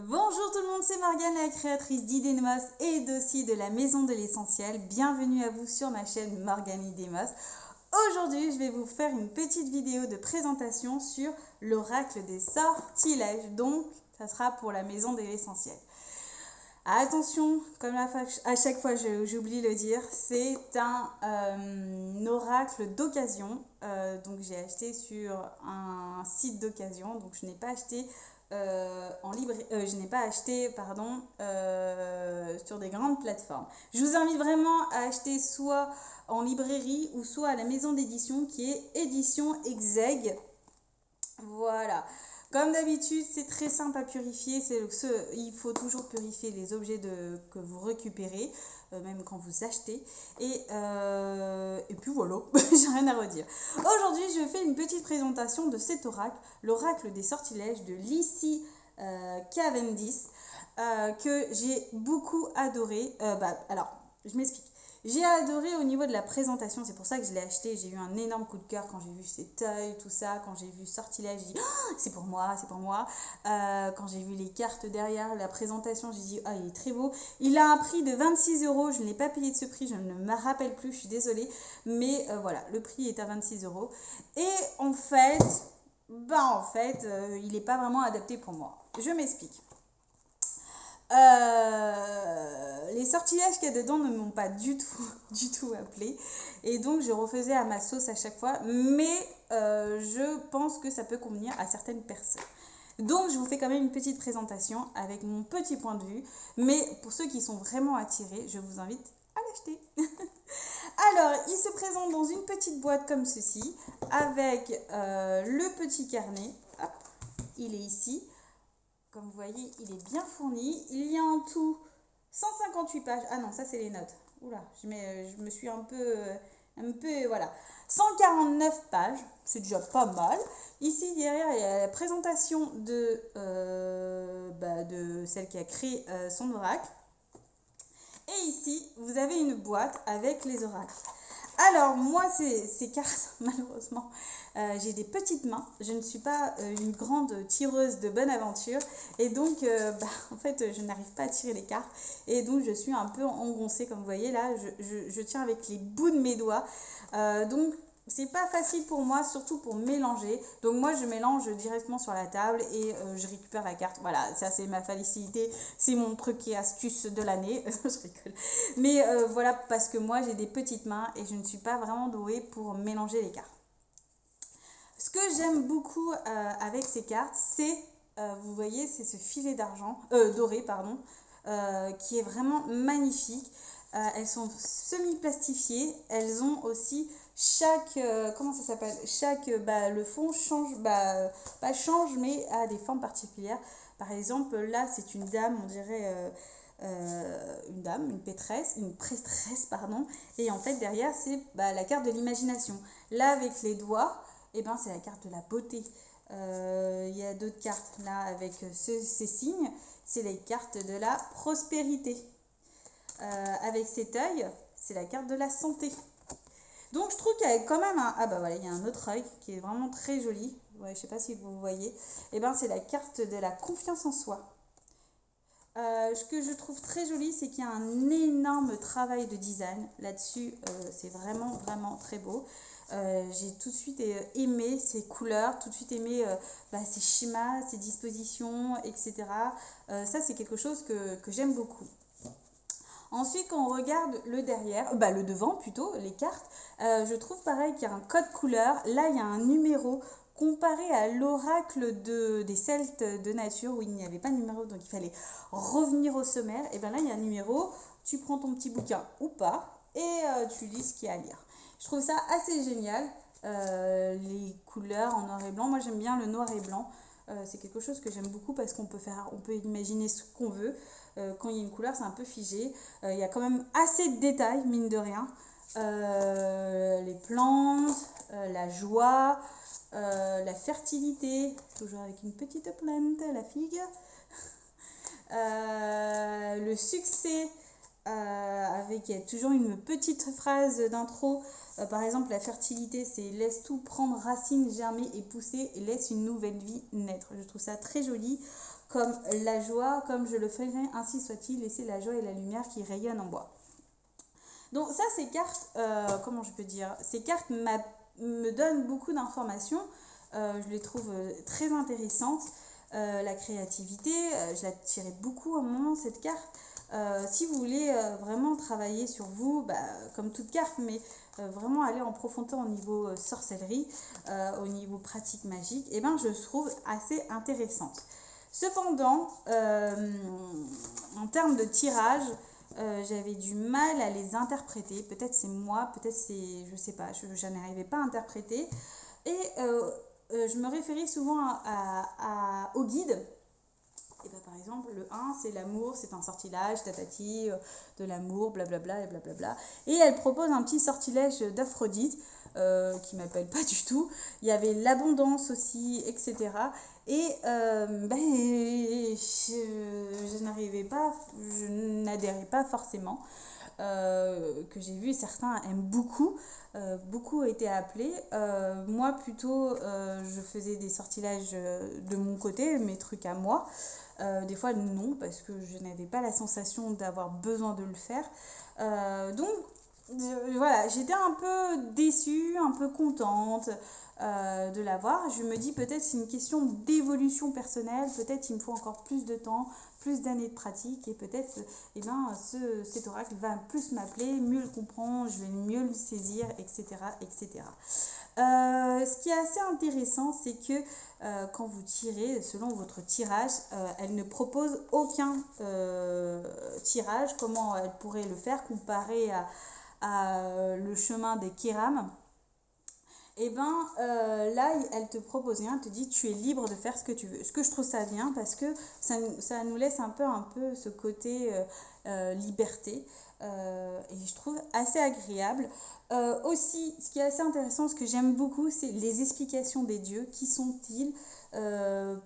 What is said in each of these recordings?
Bonjour tout le monde, c'est Morgane, la créatrice d'Idemos et d'aussi de la Maison de l'Essentiel. Bienvenue à vous sur ma chaîne Morgane Idemos. Aujourd'hui, je vais vous faire une petite vidéo de présentation sur l'oracle des sortilèges. Donc, ça sera pour la Maison de l'Essentiel. Attention, comme à chaque fois j'oublie de le dire, c'est un oracle d'occasion. Donc j'ai acheté sur un site d'occasion, donc je n'ai pas acheté je n'ai pas acheté sur des grandes plateformes. Je vous invite vraiment à acheter soit en librairie ou soit à la maison d'édition qui est Édition Exeg. Voilà. Comme d'habitude, c'est très simple à purifier. Il faut toujours purifier les objets que vous récupérez, même quand vous achetez. Et puis voilà, j'ai rien à redire. Aujourd'hui, je fais une petite présentation de cet oracle, l'oracle des sortilèges de Lizzie Cavendish, que j'ai beaucoup adoré. Alors, je m'explique. J'ai adoré au niveau de la présentation, c'est pour ça que je l'ai acheté. J'ai eu un énorme coup de cœur quand j'ai vu cet œil, tout ça. Quand j'ai vu Sortilège, j'ai dit oh, c'est pour moi, c'est pour moi. Quand j'ai vu les cartes derrière, la présentation, j'ai dit oh, il est très beau. Il a un prix de 26 euros. Je ne l'ai pas payé de ce prix, je ne me rappelle plus, je suis désolée. Mais voilà, le prix est à 26 euros. Et en fait, il n'est pas vraiment adapté pour moi. Je m'explique. Les sortilèges qu'il y a dedans ne m'ont pas du tout appelé. Et donc je refaisais à ma sauce à chaque fois. Mais je pense que ça peut convenir à certaines personnes. Donc je vous fais quand même une petite présentation avec mon petit point de vue. Mais pour ceux qui sont vraiment attirés, je vous invite à l'acheter. Alors, il se présente dans une petite boîte comme ceci, avec le petit carnet. Hop, il est ici. Comme vous voyez, il est bien fourni. Il y a en tout 158 pages. Ah non, ça c'est les notes. Oula, je me suis un peu, voilà. 149 pages, c'est déjà pas mal. Ici, derrière, il y a la présentation de celle qui a créé son oracle. Et ici, vous avez une boîte avec les oracles. Alors, moi, ces cartes, malheureusement, j'ai des petites mains. Je ne suis pas une grande tireuse de bonne aventure. Et donc, en fait, je n'arrive pas à tirer les cartes. Et donc, je suis un peu engoncée, comme vous voyez. Là, je tiens avec les bouts de mes doigts. Donc, c'est pas facile pour moi, surtout pour mélanger. Donc moi, je mélange directement sur la table et je récupère la carte. Voilà, ça c'est ma facilité, c'est mon truc et astuce de l'année. Je rigole. Mais voilà, parce que moi, j'ai des petites mains et je ne suis pas vraiment douée pour mélanger les cartes. Ce que j'aime beaucoup avec ces cartes, c'est, vous voyez, c'est ce filet d'argent, doré, pardon, qui est vraiment magnifique. Elles sont semi-plastifiées. Elles ont aussi comment ça s'appelle, le fond change, pas change, mais a des formes particulières. Par exemple, là, c'est une dame, on dirait une prêtresse, pardon. Et en fait, derrière, c'est la carte de l'imagination. Là, avec les doigts, c'est la carte de la beauté. Il y a d'autres cartes là avec ces signes. C'est les cartes de la prospérité. Avec cet œil, c'est la carte de la santé. Donc je trouve qu'il y a quand même il y a un autre œil qui est vraiment très joli. Ouais, je ne sais pas si vous voyez. C'est la carte de la confiance en soi. Ce que je trouve très joli, c'est qu'il y a un énorme travail de design là-dessus. C'est vraiment très beau. J'ai tout de suite aimé ces couleurs, tout de suite aimé ces schémas, ces dispositions, etc. Ça, c'est quelque chose que j'aime beaucoup. Ensuite, quand on regarde le derrière, le devant plutôt, les cartes, je trouve pareil qu'il y a un code couleur. Là, il y a un numéro comparé à l'oracle des Celtes de nature où il n'y avait pas de numéro, donc il fallait revenir au sommaire. Et bien là, il y a un numéro, tu prends ton petit bouquin ou pas et tu lis ce qu'il y a à lire. Je trouve ça assez génial, les couleurs en noir et blanc. Moi, j'aime bien le noir et blanc. C'est quelque chose que j'aime beaucoup parce qu'on peut imaginer ce qu'on veut. Quand il y a une couleur, c'est un peu figé. Il y a quand même assez de détails, mine de rien. Les plantes, la joie, la fertilité, toujours avec une petite plante, la figue. Le succès, il y a toujours une petite phrase d'intro. Par exemple, la fertilité, c'est laisse tout prendre racine, germer et pousser et laisse une nouvelle vie naître. Je trouve ça très joli. comme la joie, comme je le ferai, ainsi soit-il, laissez la joie et la lumière qui rayonnent en moi. Donc ça, ces cartes, comment je peux dire, ces cartes me donnent beaucoup d'informations, je les trouve très intéressantes. La créativité, je la tirais beaucoup à un moment, cette carte. Si vous voulez vraiment travailler sur vous, comme toute carte, mais vraiment aller en profondeur au niveau sorcellerie, au niveau pratique magique, et ben je trouve assez intéressante. Cependant, en termes de tirage, j'avais du mal à les interpréter. Peut-être c'est moi, peut-être c'est, je sais pas, je n'arrivais pas à interpréter. Et je me référais souvent au guide. Et ben, par exemple, le 1, c'est l'amour, c'est un sortilège, tatati, de l'amour, blablabla et blablabla. Et elle propose un petit sortilège d'Aphrodite, qui m'appelle pas du tout. Il y avait l'abondance aussi, etc. Et je n'adhérais pas forcément. Que j'ai vu, certains aiment beaucoup. Beaucoup ont été appelés. Moi, plutôt, je faisais des sortilèges de mon côté, mes trucs à moi. Des fois, non, parce que je n'avais pas la sensation d'avoir besoin de le faire. Donc, voilà, j'étais un peu déçue, un peu contente de l'avoir. Je me dis peut-être c'est une question d'évolution personnelle, peut-être il me faut encore plus de temps, plus d'années de pratique et peut-être cet oracle va plus m'appeler, mieux le comprendre, je vais mieux le saisir, etc. etc. Ce qui est assez intéressant, c'est que quand vous tirez, selon votre tirage, elle ne propose aucun tirage, comment elle pourrait le faire comparé à le chemin des Kiram. Et là, elle te propose rien, elle te dit tu es libre de faire ce que tu veux. Ce que je trouve ça bien parce que ça nous laisse un peu ce côté liberté et je trouve assez agréable. Aussi, ce qui est assez intéressant, ce que j'aime beaucoup, c'est les explications des dieux. Qui sont-ils?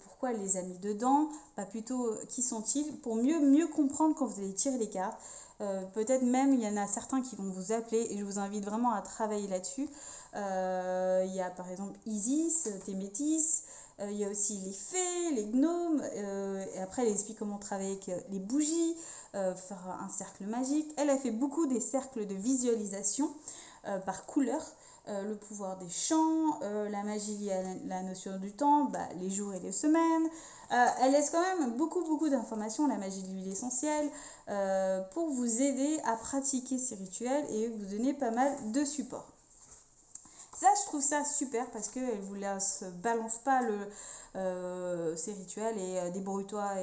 Pourquoi elle les a mis dedans? Plutôt, qui sont-ils? Pour mieux comprendre quand vous allez tirer les cartes. Peut-être même, il y en a certains qui vont vous appeler et je vous invite vraiment à travailler là-dessus. Il y a par exemple Isis, Thémétis, il y a aussi les fées, les gnomes, et après elle explique comment travailler avec les bougies, faire un cercle magique. Elle a fait beaucoup des cercles de visualisation par couleur. Le pouvoir des chants, la magie liée à la notion du temps, les jours et les semaines. Elle laisse quand même beaucoup d'informations, la magie de l'huile essentielle, pour vous aider à pratiquer ces rituels et vous donner pas mal de support. Ça, je trouve ça super parce qu'elle vous balance pas ces rituels et débrouille-toi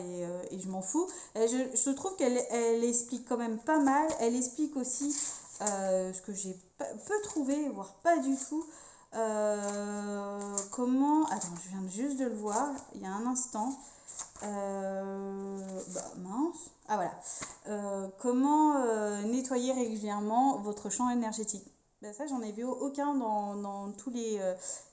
et je m'en fous. Je trouve qu'elle explique quand même pas mal. Elle explique aussi ce que j'ai peu trouvé, voire pas du tout. Comment... Attends, je viens juste de le voir il y a un instant. Mince. Ah voilà. Comment nettoyer régulièrement votre champ énergétique. Ça, j'en ai vu aucun dans tous les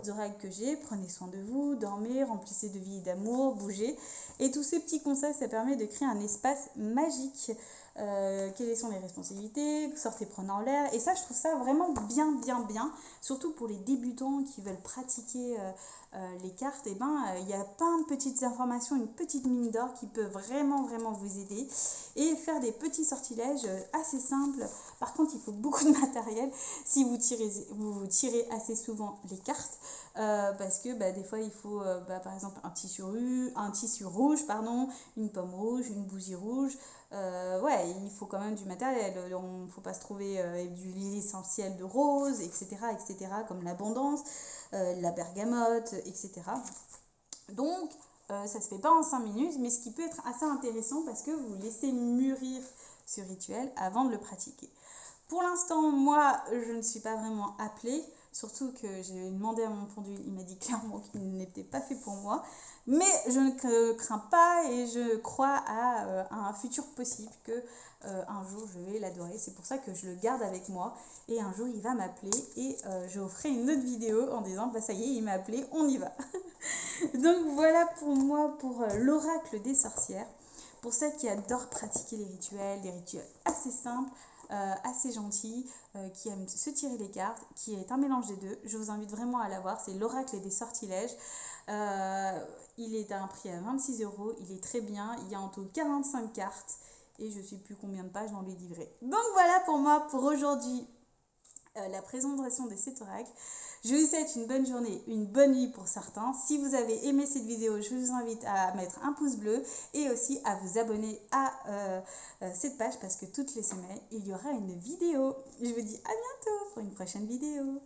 oracles que j'ai. Prenez soin de vous, dormez, remplissez de vie et d'amour, bougez. Et tous ces petits conseils, ça permet de créer un espace magique. Quelles sont les responsabilités? Sortez prendre en l'air. Et ça, je trouve ça vraiment bien. Surtout pour les débutants qui veulent pratiquer les cartes. Il y a plein de petites informations, une petite mine d'or qui peut vraiment vous aider. Et faire des petits sortilèges assez simples. Par contre, il faut beaucoup de matériel si vous tirez assez souvent les cartes. Parce que des fois, il faut par exemple un tissu rouge, une pomme rouge, une bougie rouge. Il faut quand même du matériel. Il ne faut pas se trouver du l'huile essentielle de rose, etc., comme l'abondance, la bergamote, etc. Donc, ça ne se fait pas en 5 minutes, mais ce qui peut être assez intéressant parce que vous laissez mûrir ce rituel avant de le pratiquer. Pour l'instant, moi, je ne suis pas vraiment appelée, surtout que j'ai demandé à mon pendule, il m'a dit clairement qu'il n'était pas fait pour moi. Mais je ne crains pas et je crois à un futur possible que un jour je vais l'adorer. C'est pour ça que je le garde avec moi et un jour il va m'appeler et je vous ferai une autre vidéo en disant ça y est, il m'a appelé, on y va. Donc voilà pour moi pour l'oracle des sorcières. Pour celles qui adorent pratiquer les rituels assez simples, assez gentil, qui aime se tirer les cartes, qui est un mélange des deux. Je vous invite vraiment à l'avoir, c'est l'Oracle des sortilèges. Il est à un prix à 26 €, il est très bien, il y a en tout 45 cartes et je ne sais plus combien de pages dans le livret. Donc voilà pour moi pour aujourd'hui la présentation des 7 oracles. Je vous souhaite une bonne journée, une bonne nuit pour certains. Si vous avez aimé cette vidéo, je vous invite à mettre un pouce bleu et aussi à vous abonner à cette page parce que toutes les semaines, il y aura une vidéo. Je vous dis à bientôt pour une prochaine vidéo.